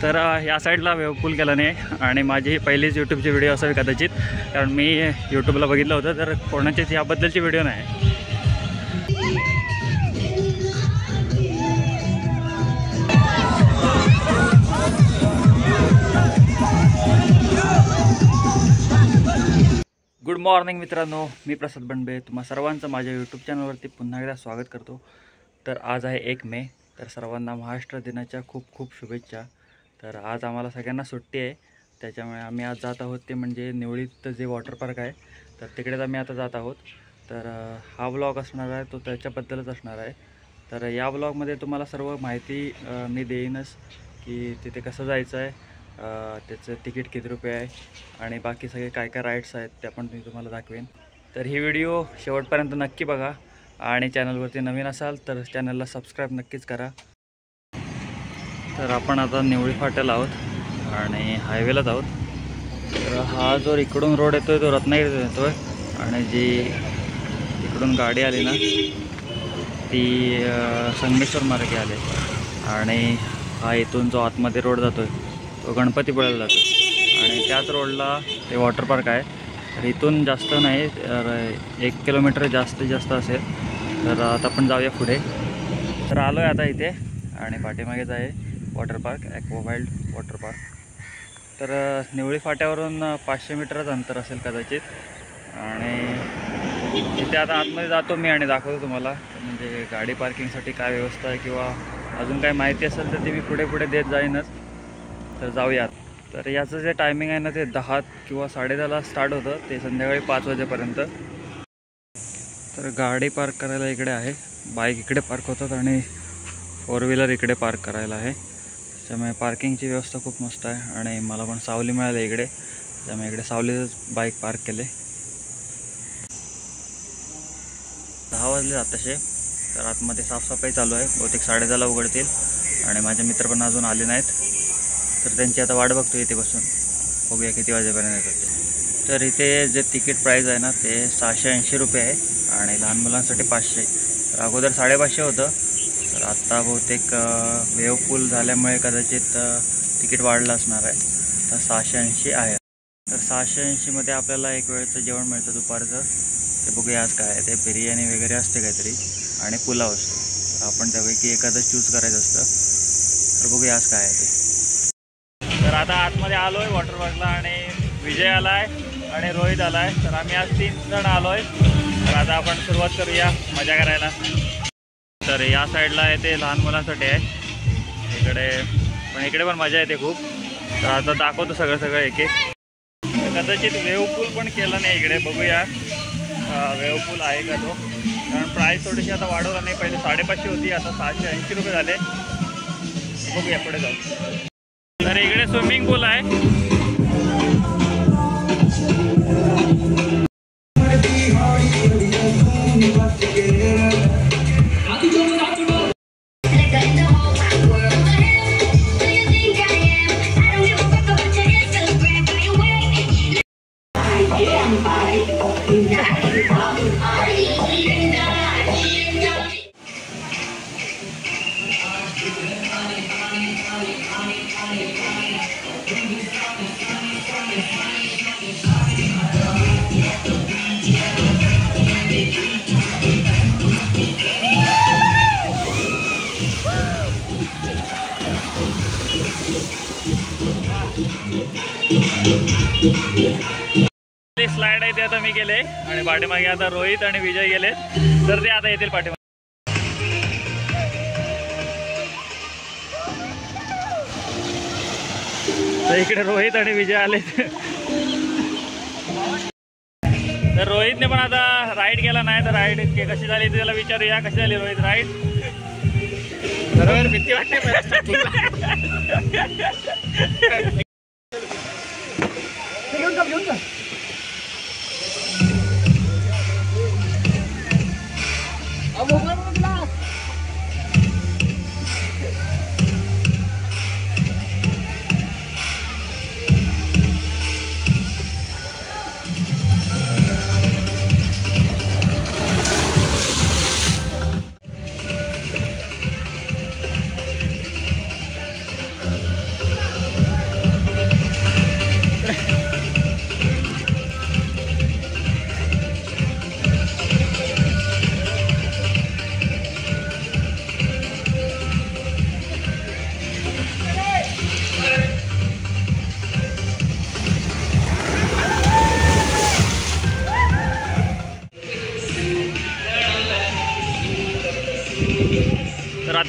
तर या साईडला वेवपूल केला नाही आणि माझी पहिलीच यूट्यूबची व्हिडिओ असावी कदाचित, कारण मी यूट्यूबला बघितलं होतं तर कोणाचीच याबद्दलची व्हिडिओ नाही. गुड मॉर्निंग मित्रांनो, मी प्रसाद बनबे तुम्हा सर्वांचं माझ्या यूट्यूब चॅनलवरती पुन्हा एकदा स्वागत करतो. तर आज आहे 1 मे, तर सर्वांना महाराष्ट्र दिनाच्या खूप खूप शुभेच्छा. तर आज आम्हाला सगळ्यांना सुट्टी आहे, त्याच्यामुळे आम्ही आज जात आहोत ते म्हणजे निवळीत जे वॉटर पार्क आहे तर तिकडेच आम्ही आता जात आहोत. तर हा व्लॉग असणार आहे तो त्याच्याबद्दलच असणार आहे. तर या व्लॉगमध्ये तुम्हाला सर्व माहिती मी देईनच की तिथे कसं जायचं आहे, त्याचं तिकीट किती रुपये आहे आणि बाकी सगळे काय काय राईड्स आहेत त्या पण मी तुम्हाला दाखवेन. तर ही व्हिडिओ शेवटपर्यंत नक्की बघा आणि चॅनलवरती नवीन असाल तर चॅनलला सबस्क्राईब नक्कीच करा. तर आपण आता निवळी फाट्याला आहोत आणि हायवेलाच आहोत. तर हा जो इकडून रोड येतो आहे तो रत्नागिरीतून येतो आहे आणि जी इकडून गाडी आली ना ती संगमेश्वर मार्गे आले आणि हा इथून जो आतमध्ये रोड जातो आहे तो गणपतीपुळ्याला जातो आणि त्याच रोडला ते वॉटर पार्क आहे. तर इथून जास्त नाही, 1 किलोमीटर जास्तीत जास्त असेल. तर आता आपण जाऊया पुढे. तर आलो आहे आता इथे आणि पाठीमागेच आहे वॉटर पार्क, ॲक्वावाइल्ड वॉटर पार्क. तर निवळी फाट्यावरून 500 मीटरच अंतर असेल कदाचित आणि तिथे आता आतमध्ये जातो मी आणि दाखवतो तुम्हाला म्हणजे गाडी पार्किंगसाठी काय व्यवस्था आहे किंवा अजून काय माहिती असेल तर ती मी पुढे पुढे देत जाईनच. तर जाऊयात. तर याचं जे टायमिंग आहे ना ते 10 किंवा 10:30ला स्टार्ट होतं ते संध्याकाळी 5 वाजेपर्यंत. तर गाडी पार्क करायला इकडे आहे, बाईक इकडे पार्क होतात आणि 4 व्हीलर इकडे पार्क करायला आहे. त्यामुळे पार्किंगची व्यवस्था खूप मस्त आहे आणि मला पण सावली मिळाली इकडे, त्यामुळे इकडे सावलीतच बाईक पार्क केले. 10 वाजले आताशे. तर आतमध्ये साफसफाई चालू आहे, बहुतेक 10:30ला उघडतील आणि माझे मित्र पण अजून आले नाहीत तर त्यांची आता वाट बघतो इथे बसून, बघूया किती वाजेपर्यंत येतात ते. तर इथे जे तिकीट प्राईस आहे ना ते 680 रुपये आहे आणि लहान मुलांसाठी 500. तर अगोदर 550 होतं, तर आत्ता बहुतेक वेवपूल झाल्यामुळे कदाचित तिकीट वाढलं असणार आहे, तर 680 आहे. तर 680मध्ये आपल्याला एक वेळचं जेवण मिळतं दुपारचं. ते बघूया आज काय आहे ते, बिर्याणी वगैरे असते काहीतरी आणि पुलाव असतो. तर आपण त्यापैकी एखादं चूज करायचं असतं. तर बघूया आज काय आहे ते. तर आता आतमध्ये आलो आहे वॉटर पार्कला आणि विजय आला आहे आणि रोहित आला आहे. तर आम्ही आज 3 जण आलो आहे. तर आता आपण सुरुवात करूया मजा करायला. तर या साईडला आहे ते लहान मुलांसाठी आहे इकडे, पण इकडे पण मजा येते खूप. तर आता दाखवतो सगळं एक एक. कदाचित वेवपूल पण केला नाही इकडे, बघूया वेवपूल आहे का तो, कारण प्राईस थोडीशी आता वाढवला नाही. पहिले 550 होती, आता 680 रुपये झाले. बघूया पुढे जाऊ. तर इकडे स्विमिंग पूल आहे. स्लाइड आहे ते आता मी गेले आणि पाठीमागे आता रोहित आणि विजय गेले, तर ते आता येतील पाठीमागे. तर इकडे रोहित आणि विजय आले. तर रोहितने पण आता राईड केला नाही, तर राईड कशी झाली ते त्याला विचारूया. कशी झाली रोहित राईड? बरोबर भीती वाटते.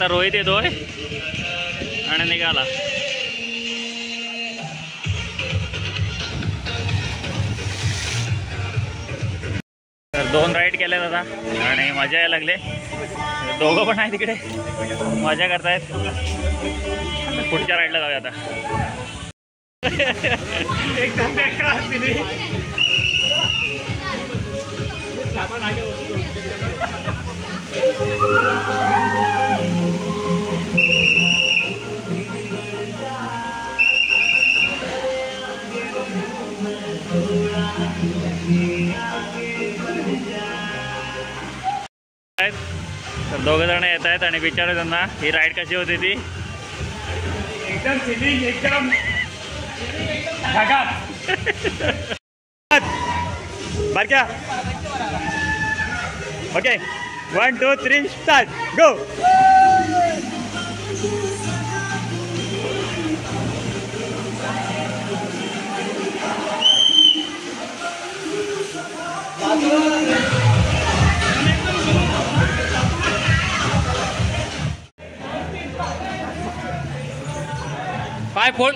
आता रोहित येतोय आणि निघाला. तर 2 राईड केले दादा आणि मजा यायला लागले. दोघं पण आहे तिकडे मजा करतायत. पुढच्या राईडला जाऊया आता. तर 2 जण येत आहेत आणि विचारू त्यांना ही राईड कशी होती ती. एकदम चिलिंग, एकदम बारक्या. ओके 1 2 3 स्टार्ट गो. पाय फोड.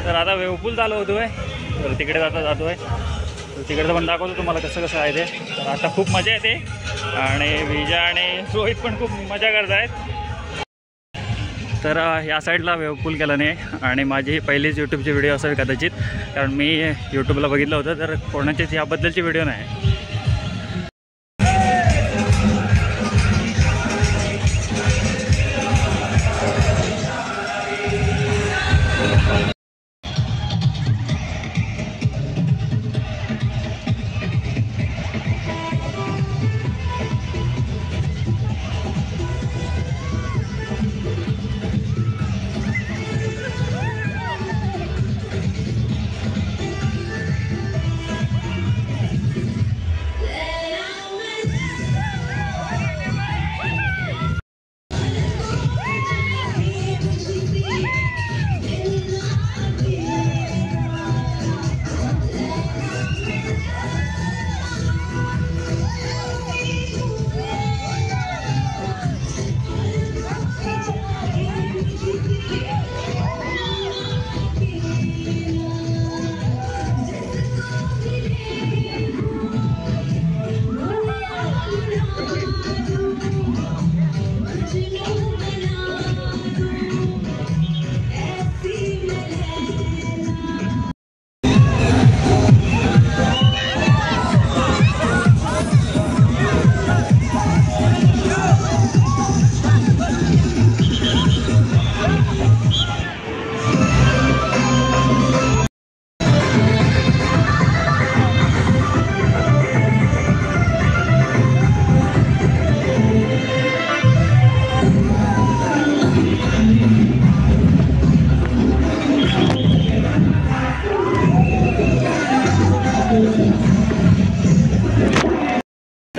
तर आता वेवपूल चालू होतोय. तर तिकडे जातोय. तर तिकडचं पण दाखवतो तुम्हाला कसं कसं आहे ते. तर आता खूप मजा येते आणि विजा आणि रोहित पण खूप मजा करत आहेत. तर या साईडला वेवपूल केला नाही आणि माझी पहिलीच यूट्यूबची व्हिडिओ असावी कदाचित, कारण मी यूट्यूबला बघितलं होतं. तर कोणाचीच याबद्दलची व्हिडिओ नाही.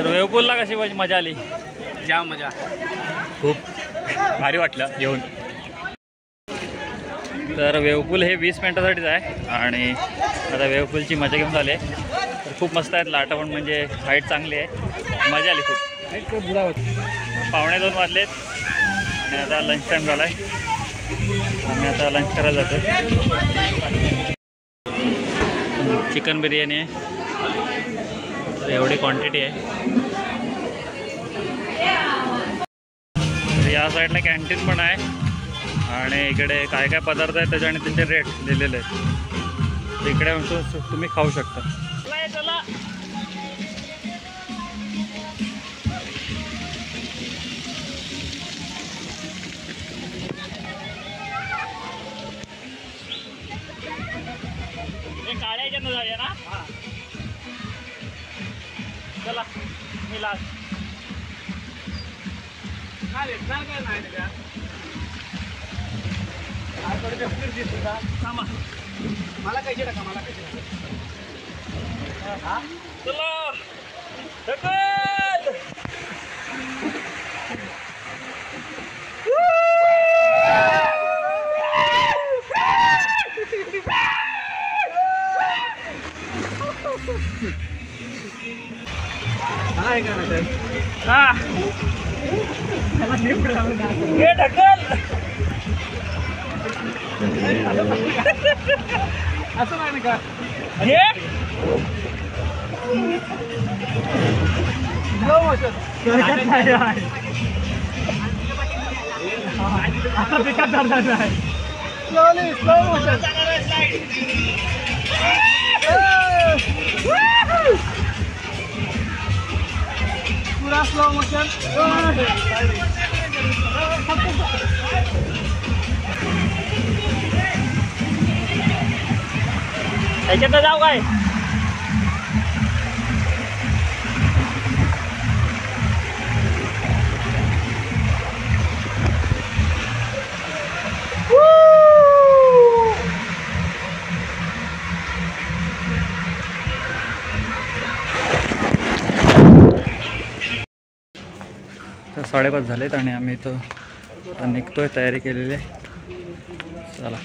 वेवपूलला कशी मजा आली? जाम मजा, खूप भारी वाटलं येऊन. तर वेवपूल हे 20 मिनिटासाठीच आहे आणि आता वेवपूलची मजा घेऊन झाली. तर खूप मस्त आहेत लाटा पण, म्हणजे हाईट चांगली आहे, मजा आली खूप. 1:45 वाजलेत आणि आता लंच टाईम झाला आहे. आम्ही आता लंच करायला जातो. चिकन बिर्याणी आहे, एवढी क्वांटिटी आहे. या साईडला कॅन्टीन पण आहे आणि इकडे काय काय पदार्थ आहेत त्याच्या आणि त्याचे रेट दिलेले आहेत. इकडे तुम्ही खाऊ शकता. काळ्या जण जाऊया ना. चला मी लास्ट. मला कैसे टाका, मला कैसे टाका. चला असं नाही का आता पिकात धरणार नाही स्लोली स्लो मोशन पूरा स्लो मोशन याच्यात जाऊ काय तर 5:30 झालेत आणि आम्ही इथं निघतोय, तयारी केलेली आहे. चला.